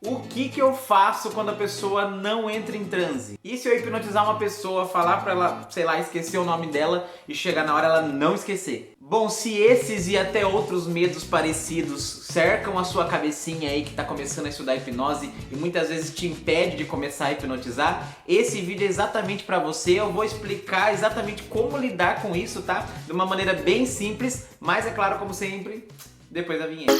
O que eu faço quando a pessoa não entra em transe? E se eu hipnotizar uma pessoa, falar pra ela, sei lá, esquecer o nome dela e chegar na hora ela não esquecer? Bom, se esses e até outros medos parecidos cercam a sua cabecinha aí que tá começando a estudar hipnose e muitas vezes te impede de começar a hipnotizar, esse vídeo é exatamente pra você. Eu vou explicar exatamente como lidar com isso, tá? De uma maneira bem simples, mas é claro, como sempre, depois da vinheta.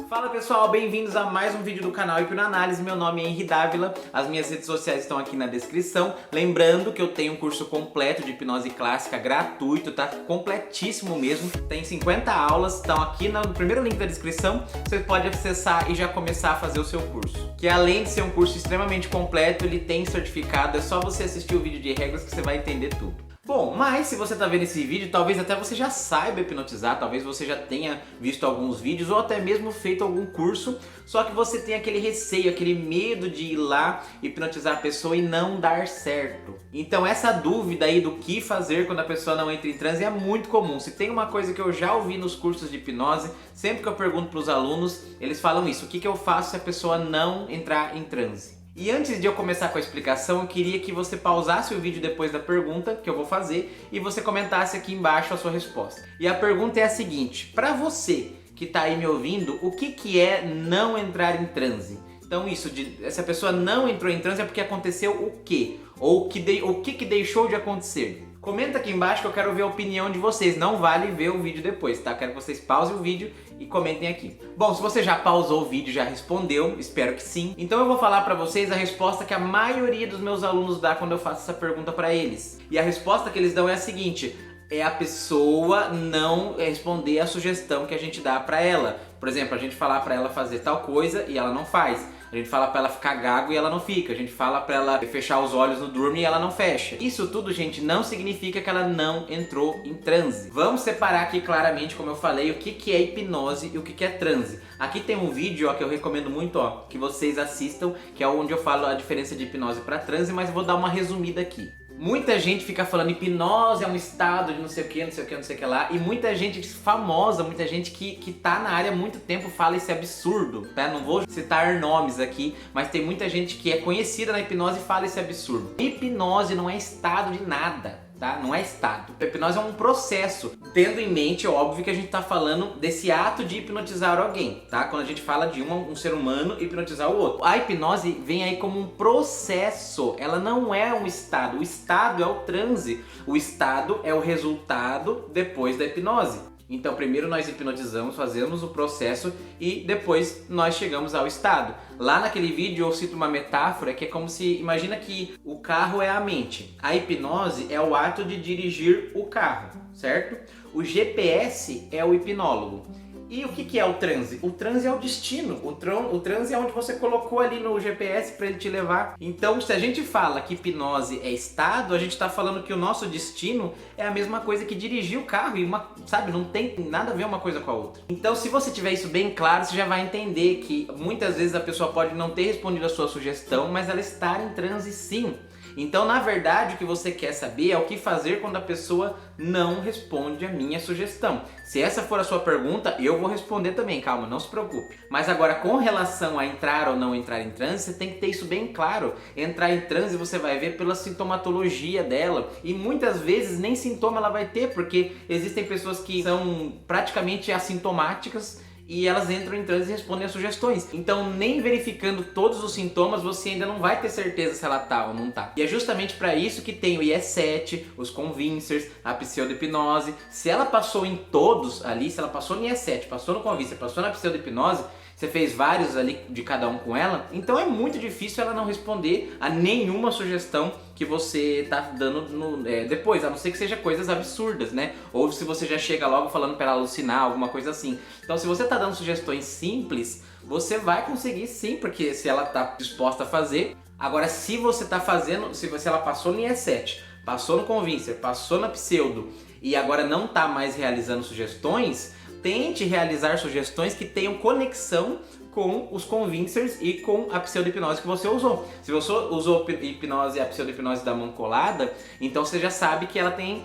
Fala pessoal, bem-vindos a mais um vídeo do canal Hipnoanálise. Meu nome é Henry Dávila, as minhas redes sociais estão aqui na descrição. Lembrando que eu tenho um curso completo de hipnose clássica gratuito, tá? Completíssimo mesmo. Tem 50 aulas, estão aqui no primeiro link da descrição. Você pode acessar e já começar a fazer o seu curso. Que além de ser um curso extremamente completo, ele tem certificado, é só você assistir o vídeo de regras que você vai entender tudo. Bom, mas se você tá vendo esse vídeo, talvez até você já saiba hipnotizar, talvez você já tenha visto alguns vídeos ou até mesmo feito algum curso, só que você tem aquele receio, aquele medo de ir lá hipnotizar a pessoa e não dar certo. Então essa dúvida aí do que fazer quando a pessoa não entra em transe é muito comum. Se tem uma coisa que eu já ouvi nos cursos de hipnose, sempre que eu pergunto para os alunos, eles falam isso: o que eu faço se a pessoa não entrar em transe? E antes de eu começar com a explicação, eu queria que você pausasse o vídeo depois da pergunta que eu vou fazer e você comentasse aqui embaixo a sua resposta. E a pergunta é a seguinte: para você que está aí me ouvindo, o que é não entrar em transe? Então se a pessoa não entrou em transe é porque aconteceu o quê? Ou o que deixou de acontecer? Comenta aqui embaixo que eu quero ver a opinião de vocês. Não vale ver o vídeo depois, tá? Quero que vocês pausem o vídeo e comentem aqui. Bom, se você já pausou o vídeo, já respondeu, espero que sim. Então eu vou falar pra vocês a resposta que a maioria dos meus alunos dá quando eu faço essa pergunta pra eles. E a resposta que eles dão é a seguinte: é a pessoa não responder a sugestão que a gente dá pra ela. Por exemplo, a gente falar pra ela fazer tal coisa e ela não faz. A gente fala pra ela ficar gago e ela não fica. A gente fala pra ela fechar os olhos no dormir e ela não fecha. Isso tudo, gente, não significa que ela não entrou em transe. Vamos separar aqui claramente, como eu falei, o que é hipnose e o que é transe. Aqui tem um vídeo, ó, que eu recomendo muito, ó, que vocês assistam, que é onde eu falo a diferença de hipnose pra transe, mas eu vou dar uma resumida aqui. Muita gente fica falando hipnose é um estado de não sei o que, não sei o que, não sei o que lá. E muita gente famosa, muita gente que tá na área há muito tempo fala esse absurdo, tá? Não vou citar nomes aqui, mas tem muita gente que é conhecida na hipnose e fala esse absurdo. Hipnose não é estado de nada. Tá? Não é estado. A hipnose é um processo, tendo em mente, óbvio, que a gente tá falando desse ato de hipnotizar alguém, tá? Quando a gente fala de um ser humano hipnotizar o outro. A hipnose vem aí como um processo, ela não é um estado. O estado é o transe, o estado é o resultado depois da hipnose. Então primeiro nós hipnotizamos, fazemos o processo e depois nós chegamos ao estado. Lá naquele vídeo eu cito uma metáfora que é como se, imagina que o carro é a mente. A hipnose é o ato de dirigir o carro, certo? O GPS é o hipnólogo. E o que é o transe? O transe é o destino. O transe é onde você colocou ali no GPS para ele te levar. Então, se a gente fala que hipnose é estado, a gente está falando que o nosso destino é a mesma coisa que dirigir o carro. E sabe, não tem nada a ver uma coisa com a outra. Então, se você tiver isso bem claro, você já vai entender que muitas vezes a pessoa pode não ter respondido a sua sugestão, mas ela está em transe sim. Então, na verdade, o que você quer saber é o que fazer quando a pessoa não responde a minha sugestão. Se essa for a sua pergunta, eu vou responder também, calma, não se preocupe. Mas agora, com relação a entrar ou não entrar em transe, você tem que ter isso bem claro. Entrar em transe você vai ver pela sintomatologia dela. E muitas vezes nem sintoma ela vai ter, porque existem pessoas que são praticamente assintomáticas e elas entram em transe e respondem as sugestões. Então, nem verificando todos os sintomas, você ainda não vai ter certeza se ela tá ou não tá. E é justamente para isso que tem o IE7, os convincers, a pseudo-hipnose. Se ela passou em todos ali, se ela passou no IE7, passou no convincer, passou na pseudo-hipnose, você fez vários ali de cada um com ela, então é muito difícil ela não responder a nenhuma sugestão que você tá dando depois, a não ser que seja coisas absurdas, né? Ou se você já chega logo falando para ela alucinar, alguma coisa assim. Então, se você tá dando sugestões simples, você vai conseguir sim, porque se ela tá disposta a fazer. Agora, se você tá fazendo, se ela passou no IE7, passou no convincer, passou na pseudo e agora não tá mais realizando sugestões, tente realizar sugestões que tenham conexão com os convincers e com a pseudo-hipnose que você usou. Se você usou a pseudo-hipnose da mão colada, então você já sabe que ela tem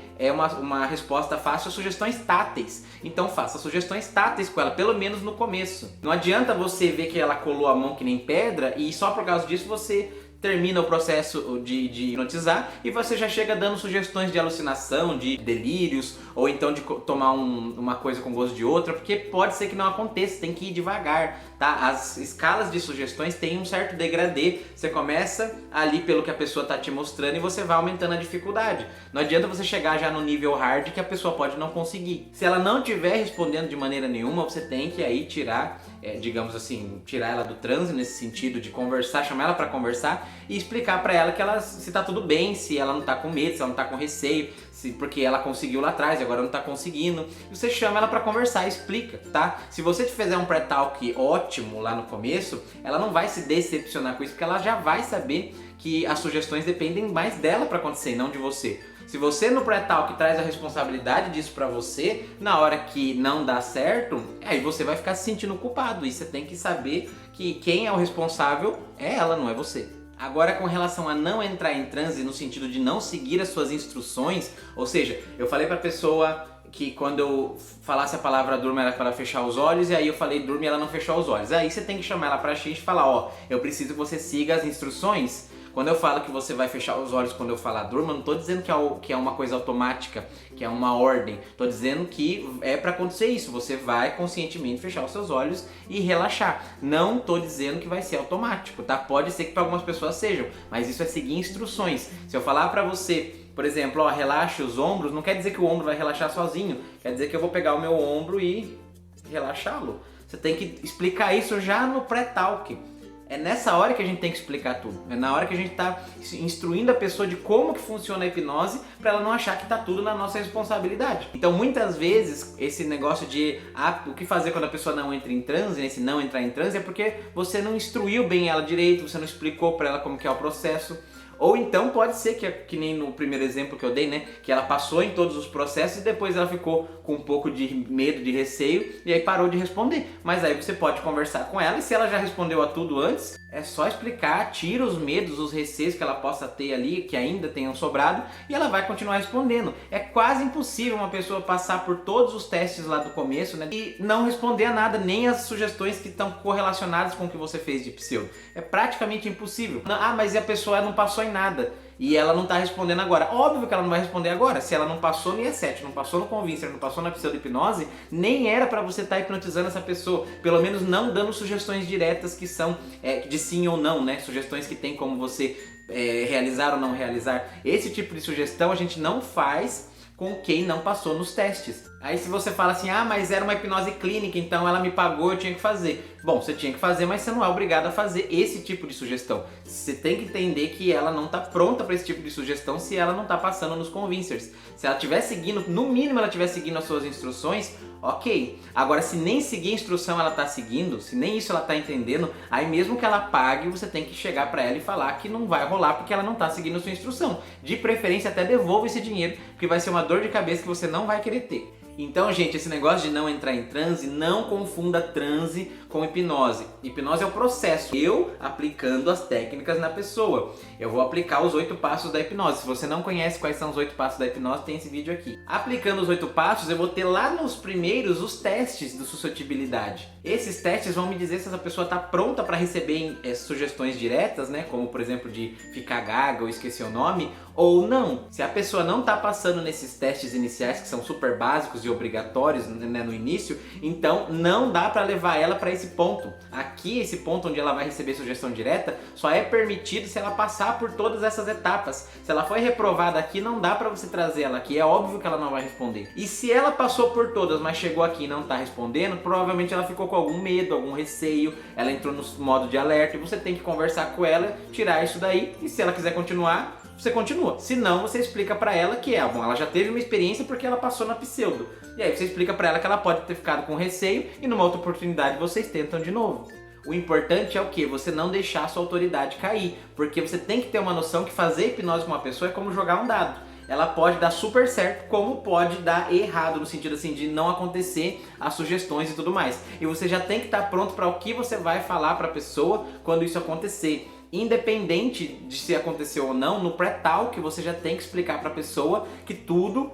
uma resposta fácil a sugestões táteis. Então faça sugestões táteis com ela, pelo menos no começo. Não adianta você ver que ela colou a mão que nem pedra e só por causa disso você termina o processo de hipnotizar e você já chega dando sugestões de alucinação, de delírios, ou então de tomar uma coisa com gosto de outra, porque pode ser que não aconteça, tem que ir devagar, tá? As escalas de sugestões têm um certo degradê, você começa ali pelo que a pessoa está te mostrando e você vai aumentando a dificuldade. Não adianta você chegar já no nível hard que a pessoa pode não conseguir. Se ela não estiver respondendo de maneira nenhuma, você tem que aí tirar, digamos assim, tirar ela do transe nesse sentido de conversar, chamar ela para conversar e explicar para ela que se tá tudo bem, se ela não tá com medo, se ela não tá com receio, porque ela conseguiu lá atrás e agora não tá conseguindo. Você chama ela para conversar e explica, tá? Se você te fizer um pré-talk ótimo lá no começo, ela não vai se decepcionar com isso, porque ela já vai saber que as sugestões dependem mais dela para acontecer, não de você. Se você no pré-talk traz a responsabilidade disso pra você, na hora que não dá certo, aí você vai ficar se sentindo culpado. E você tem que saber que quem é o responsável é ela, não é você. Agora, com relação a não entrar em transe no sentido de não seguir as suas instruções, ou seja, eu falei pra pessoa que quando eu falasse a palavra durma era para ela fechar os olhos, e aí eu falei durma e ela não fechou os olhos. Aí você tem que chamar ela pra frente e falar, ó, eu preciso que você siga as instruções. Quando eu falo que você vai fechar os olhos quando eu falar durma, não estou dizendo que é uma coisa automática, que é uma ordem. Estou dizendo que é para acontecer isso. Você vai conscientemente fechar os seus olhos e relaxar. Não estou dizendo que vai ser automático, tá? Pode ser que para algumas pessoas sejam, mas isso é seguir instruções. Se eu falar para você, por exemplo, ó, relaxe os ombros, não quer dizer que o ombro vai relaxar sozinho. Quer dizer que eu vou pegar o meu ombro e relaxá-lo. Você tem que explicar isso já no pré-talk. É nessa hora que a gente tem que explicar tudo. É na hora que a gente está instruindo a pessoa de como que funciona a hipnose para ela não achar que está tudo na nossa responsabilidade. Então muitas vezes esse negócio de o que fazer quando a pessoa não entra em transe, esse não entrar em transe é porque você não instruiu bem ela direito, você não explicou para ela como que é o processo. Ou então pode ser que nem no primeiro exemplo que eu dei, né? Que ela passou em todos os processos e depois ela ficou com um pouco de medo, de receio e aí parou de responder. Mas aí você pode conversar com ela e se ela já respondeu a tudo antes, é só explicar, tira os medos, os receios que ela possa ter ali, que ainda tenham sobrado, e ela vai continuar respondendo. É quase impossível uma pessoa passar por todos os testes lá do começo, né? E não responder a nada, nem as sugestões que estão correlacionadas com o que você fez de pseudo. É praticamente impossível. Mas e a pessoa não passou em nada e ela não está respondendo agora. Óbvio que ela não vai responder agora. Se ela não passou no IE7, não passou no Convincer, não passou na pseudo-hipnose, nem era para você estar hipnotizando essa pessoa. Pelo menos não dando sugestões diretas que são de sim ou não, né? Sugestões que tem como você realizar ou não realizar. Esse tipo de sugestão a gente não faz com quem não passou nos testes. Aí se você fala assim, mas era uma hipnose clínica, então ela me pagou, eu tinha que fazer. Bom, você tinha que fazer, mas você não é obrigado a fazer esse tipo de sugestão. Você tem que entender que ela não está pronta para esse tipo de sugestão se ela não está passando nos convincers. Se ela estiver seguindo, no mínimo ela estiver seguindo as suas instruções, ok. Agora, se nem seguir a instrução ela está seguindo, se nem isso ela está entendendo, aí mesmo que ela pague, você tem que chegar para ela e falar que não vai rolar porque ela não está seguindo a sua instrução. De preferência, até devolva esse dinheiro, porque vai ser uma dor de cabeça que você não vai querer ter. Então, gente, esse negócio de não entrar em transe, não confunda transe com hipnose. Hipnose é o processo, eu aplicando as técnicas na pessoa. Eu vou aplicar os 8 passos da hipnose. Se você não conhece quais são os 8 passos da hipnose, tem esse vídeo aqui. Aplicando os 8 passos, eu vou ter lá nos primeiros os testes de suscetibilidade. Esses testes vão me dizer se essa pessoa está pronta para receber sugestões diretas, né? Como, por exemplo, de ficar gaga ou esquecer o nome, ou não. Se a pessoa não está passando nesses testes iniciais, que são super básicos e obrigatórios, né, no início, então não dá para levar ela para esse ponto. Aqui, esse ponto onde ela vai receber sugestão direta, só é permitido se ela passar por todas essas etapas. Se ela foi reprovada aqui, não dá para você trazer ela aqui, é óbvio que ela não vai responder. E se ela passou por todas, mas chegou aqui e não está respondendo, provavelmente ela ficou com algum medo, algum receio, ela entrou no modo de alerta e você tem que conversar com ela, tirar isso daí, e se ela quiser continuar, você continua. Se não, você explica pra ela que bom, ela já teve uma experiência porque ela passou na pseudo. E aí você explica pra ela que ela pode ter ficado com receio e numa outra oportunidade vocês tentam de novo. O importante é o que? Você não deixar a sua autoridade cair, porque você tem que ter uma noção que fazer hipnose com uma pessoa é como jogar um dado. ela pode dar super certo, como pode dar errado, no sentido assim de não acontecer as sugestões e tudo mais. E você já tem que estar pronto para o que você vai falar para a pessoa quando isso acontecer. Independente de se aconteceu ou não, no pré-talk você já tem que explicar para a pessoa que tudo,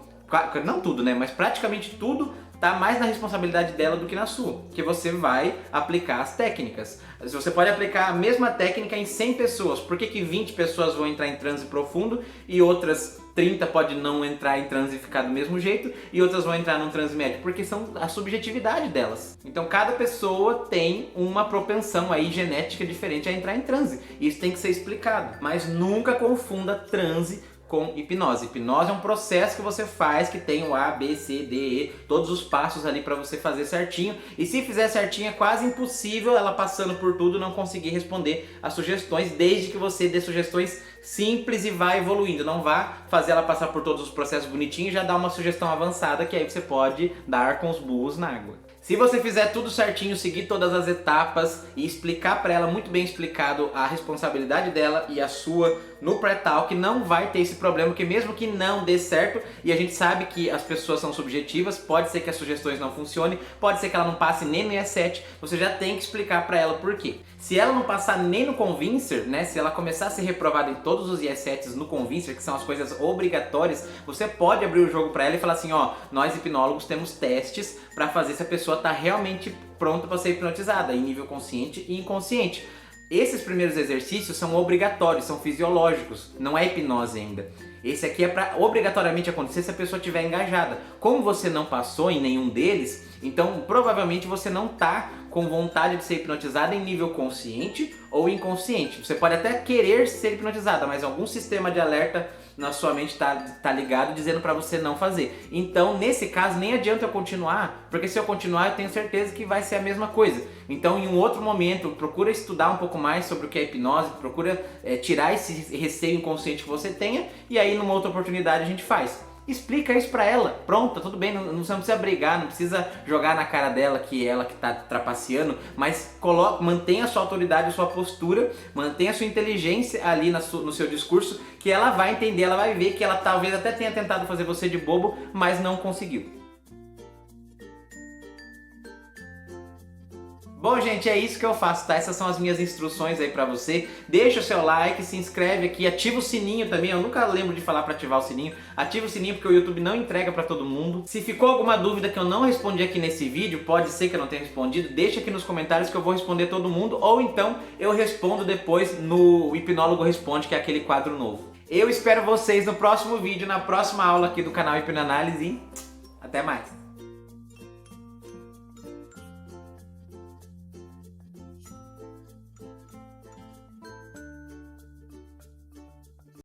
não tudo, né, mas praticamente tudo tá mais na responsabilidade dela do que na sua, que você vai aplicar as técnicas. Você pode aplicar a mesma técnica em 100 pessoas, por que 20 pessoas vão entrar em transe profundo e outras 30 pode não entrar em transe e ficar do mesmo jeito e outras vão entrar num transe médio? Porque são a subjetividade delas. Então cada pessoa tem uma propensão aí genética diferente a entrar em transe. Isso tem que ser explicado, mas nunca confunda transe com hipnose. Hipnose é um processo que você faz que tem o A, B, C, D, E, todos os passos ali para você fazer certinho. E se fizer certinho é quase impossível ela passando por tudo não conseguir responder as sugestões, desde que você dê sugestões simples e vá evoluindo. Não vá fazer ela passar por todos os processos bonitinhos e já dar uma sugestão avançada que aí você pode dar com os burros na água. Se você fizer tudo certinho, seguir todas as etapas e explicar para ela muito bem explicado a responsabilidade dela e a sua no pré-talk, não vai ter esse problema, porque mesmo que não dê certo, e a gente sabe que as pessoas são subjetivas, pode ser que as sugestões não funcionem, pode ser que ela não passe nem no IE7, você já tem que explicar para ela por quê. Se ela não passar nem no Convincer, né, se ela começar a ser reprovada em todos os IE7s no Convincer, que são as coisas obrigatórias, você pode abrir o jogo para ela e falar assim, ó, nós hipnólogos temos testes para fazer se a pessoa tá realmente pronta para ser hipnotizada, em nível consciente e inconsciente. Esses primeiros exercícios são obrigatórios, são fisiológicos, não é hipnose ainda. Esse aqui é para obrigatoriamente acontecer se a pessoa estiver engajada. Como você não passou em nenhum deles, então provavelmente você não tá com vontade de ser hipnotizada em nível consciente ou inconsciente. Você pode até querer ser hipnotizada, mas algum sistema de alerta na sua mente tá ligado dizendo para você não fazer. Então nesse caso nem adianta eu continuar, porque se eu continuar eu tenho certeza que vai ser a mesma coisa. Então em um outro momento procura estudar um pouco mais sobre o que é hipnose, procura tirar esse receio inconsciente que você tenha e aí numa outra oportunidade a gente faz. Explica isso pra ela, pronto, tudo bem, você não precisa brigar, não precisa jogar na cara dela que é ela que tá trapaceando, mas mantenha a sua autoridade, a sua postura, mantenha a sua inteligência ali no seu discurso, que ela vai entender, ela vai ver que ela talvez até tenha tentado fazer você de bobo, mas não conseguiu. Bom, gente, é isso que eu faço, tá? Essas são as minhas instruções aí pra você. Deixa o seu like, se inscreve aqui, ativa o sininho também. Eu nunca lembro de falar pra ativar o sininho. Ativa o sininho porque o YouTube não entrega pra todo mundo. Se ficou alguma dúvida que eu não respondi aqui nesse vídeo, pode ser que eu não tenha respondido, deixa aqui nos comentários que eu vou responder todo mundo. Ou então eu respondo depois no Hipnólogo Responde, que é aquele quadro novo. Eu espero vocês no próximo vídeo, na próxima aula aqui do canal Hipnoanálise. Até mais!